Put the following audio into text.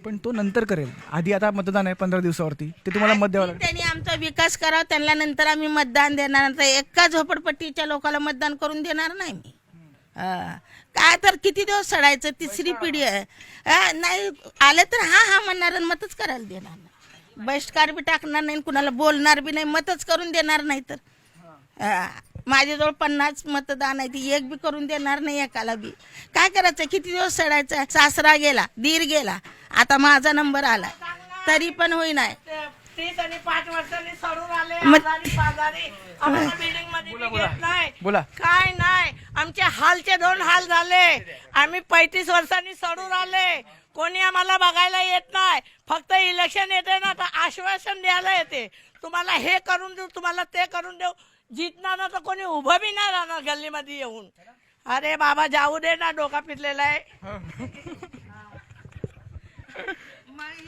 पण तो नंतर करेल. आधी आता मतदान आहे 15 दिवसावरती, ते तुम्हाला मत द्यावं लागेल. त्यांनी आमचा विकास करावा, त्यांना नंतर आम्ही मतदान देणार. तर एका झोपडपट्टीच्या लोकांना मतदान करून देणार नाही मी. काय तर किती दिवस सडायचं, तिसरी पिढी आहे. नाही आले तर हा हा म्हणणार आणि मतच करायला देणार नाही. बहिष्कार बी टाकणार नाही, कुणाला बोलणार बी नाही, मतच करून देणार नाही. तर माझ्याजवळ 50 मतदान आहे, ती एक बी करून देणार नाही एकाला बी. काय करायचं, किती दिवस सडायचं. सासरा गेला, दीर गेला, आता माझा नंबर आला तरी पण होईना. 30 आणि 5 वर्षांनी सडून आले. मग- आजारी पाजारी आम्हाला बिल्डिंग मध्ये घेत नाही, बोला. काय नाही. आमचे हालचे 2 हाल झाले. आम्ही 35 वर्षांनी सडून आले. कोणी आम्हाला बघायला येत नाही. फक्त इलेक्शन येते ना तर आश्वासन द्यायला येते, तुम्हाला हे करून देऊ, तुम्हाला ते करून देऊ. जितणार ना तर कोणी उभं बी नाही राहणार गल्लीमध्ये येऊन. अरे बाबा जाऊ दे ना, डोका पिटलेला आहे.